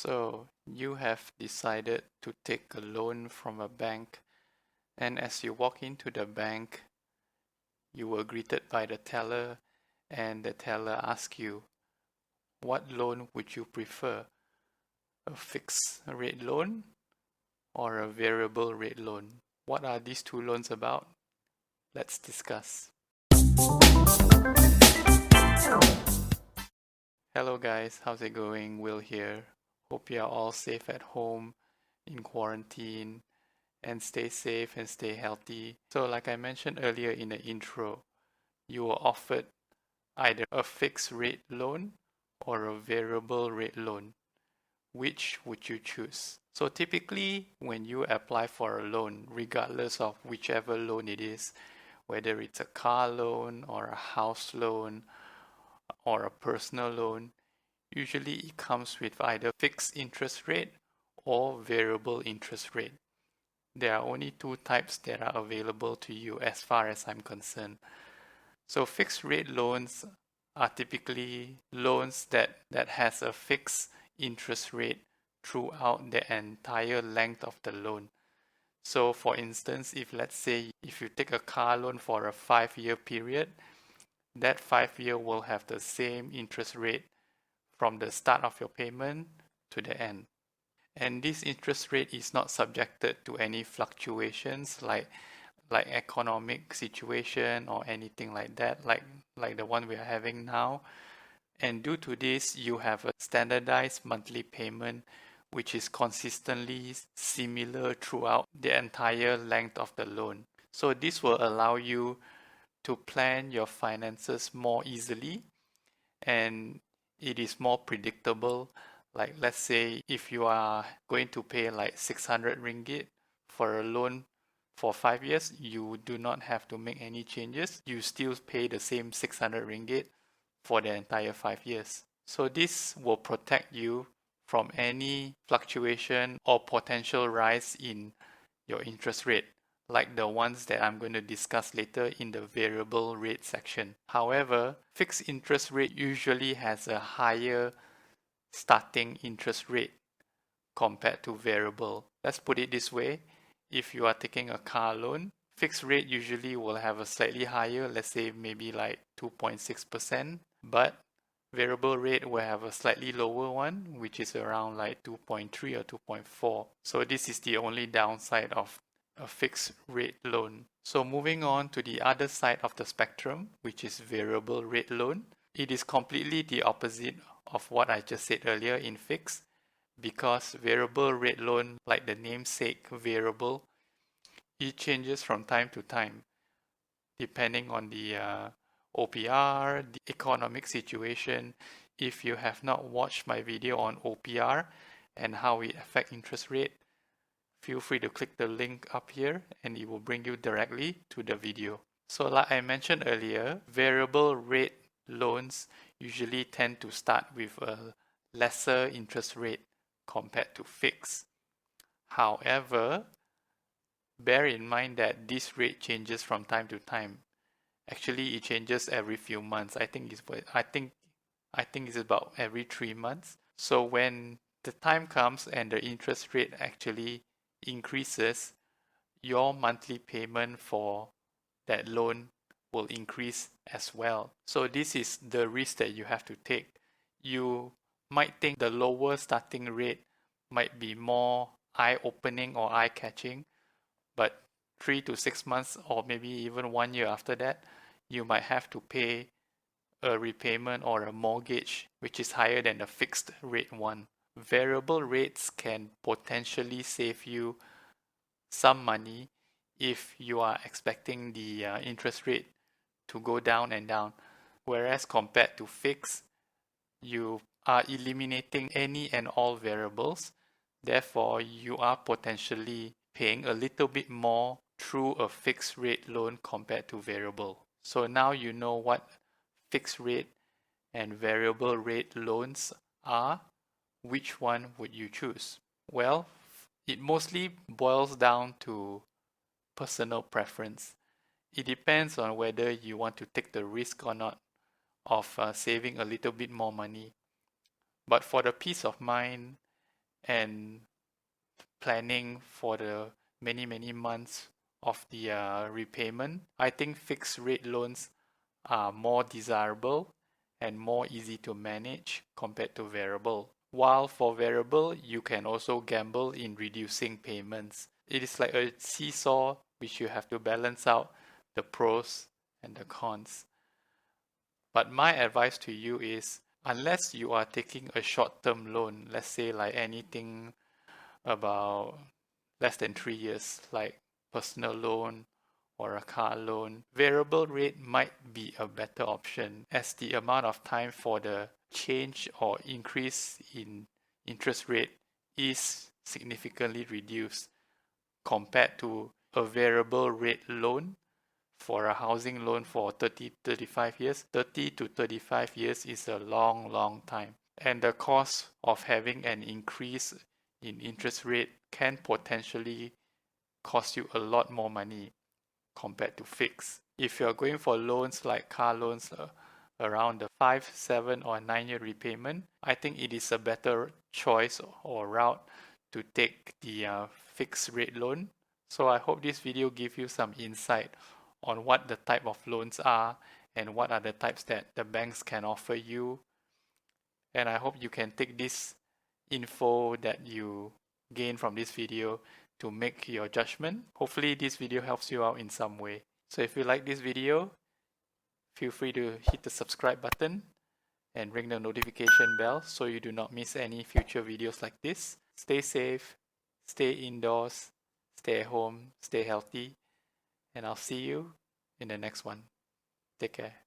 So you have decided to take a loan from a bank, and as you walk into the bank, you were greeted by the teller, and the teller asks you, what loan would you prefer? A fixed rate loan or a variable rate loan? What are these two loans about? Let's discuss. Hello guys, how's it going? Will here. Hope you are all safe at home, in quarantine, and stay safe and stay healthy. So like I mentioned earlier in the intro, you were offered either a fixed rate loan or a variable rate loan. Which would you choose? So typically when you apply for a loan, regardless of whichever loan it is, whether it's a car loan or a house loan or a personal loan, usually it comes with either fixed interest rate or variable interest rate. There are only two types that are available to you as far as I'm concerned. So fixed rate loans are typically loans that has a fixed interest rate throughout the entire length of the loan. So for instance, if let's say if you take a car loan for a 5-year period, that 5-year will have the same interest rate from the start of your payment to the end. And this interest rate is not subjected to any fluctuations like economic situation or anything like that, like the one we are having now. And due to this, you have a standardized monthly payment which is consistently similar throughout the entire length of the loan. So this will allow you to plan your finances more easily, and it is more predictable. Like let's say if you are going to pay like 600 ringgit for a loan for 5 years, you do not have to make any changes. You still pay the same 600 ringgit for the entire 5 years. So this will protect you from any fluctuation or potential rise in your interest rate, like the ones that I'm going to discuss later in the variable rate section. However, fixed interest rate usually has a higher starting interest rate compared to variable. Let's put it this way. If you are taking a car loan, fixed rate usually will have a slightly higher, let's say maybe like 2.6%, but variable rate will have a slightly lower one, which is around like 2.3 or 2.4. So this is the only downside of a fixed rate loan. So moving on to the other side of the spectrum, which is variable rate loan. It is completely the opposite of what I just said earlier in fixed, because variable rate loan, like the namesake variable, it changes from time to time depending on the OPR, the economic situation. If you have not watched my video on OPR and how it affects interest rate, feel free to click the link up here and it will bring you directly to the video. So like I mentioned earlier, variable rate loans usually tend to start with a lesser interest rate compared to fixed. However, bear in mind that this rate changes from time to time. Actually, it changes every few months. I think it's about every 3 months. So when the time comes and the interest rate actually increases, your monthly payment for that loan will increase as well. So this is the risk that you have to take. You might think the lower starting rate might be more eye-opening or eye-catching, but 3 to 6 months or maybe even 1 year after that, you might have to pay a repayment or a mortgage which is higher than the fixed rate one. Variable rates can potentially save you some money if you are expecting the interest rate to go down and down. Whereas compared to fixed, you are eliminating any and all variables. Therefore, you are potentially paying a little bit more through a fixed rate loan compared to variable. So now you know what fixed rate and variable rate loans are. Which one would you choose? Well, it mostly boils down to personal preference. It depends on whether you want to take the risk or not of saving a little bit more money. But for the peace of mind and planning for the many months of the repayment, I think fixed rate loans are more desirable and more easy to manage compared to variable. While for variable, you can also gamble in reducing payments. It is like a seesaw which you have to balance out the pros and the cons. But my advice to you is, unless you are taking a short-term loan, let's say like anything about less than 3 years, like personal loan or a car loan, variable rate might be a better option, as the amount of time for the change or increase in interest rate is significantly reduced compared to a variable rate loan. For a housing loan for 35 years, 30 to 35 years is a long time. And the cost of having an increase in interest rate can potentially cost you a lot more money compared to fixed. If you're going for loans like car loans around the 5, 7 or 9-year repayment, I think it is a better choice or route to take the fixed rate loan. So I hope this video gives you some insight on what the type of loans are and what are the types that the banks can offer you. And I hope you can take this info that you gain from this video to make your judgment. Hopefully this video helps you out in some way. So if you like this video, feel free to hit the subscribe button and ring the notification bell so you do not miss any future videos like this. Stay safe, stay indoors, stay at home, stay healthy, and I'll see you in the next one. Take care.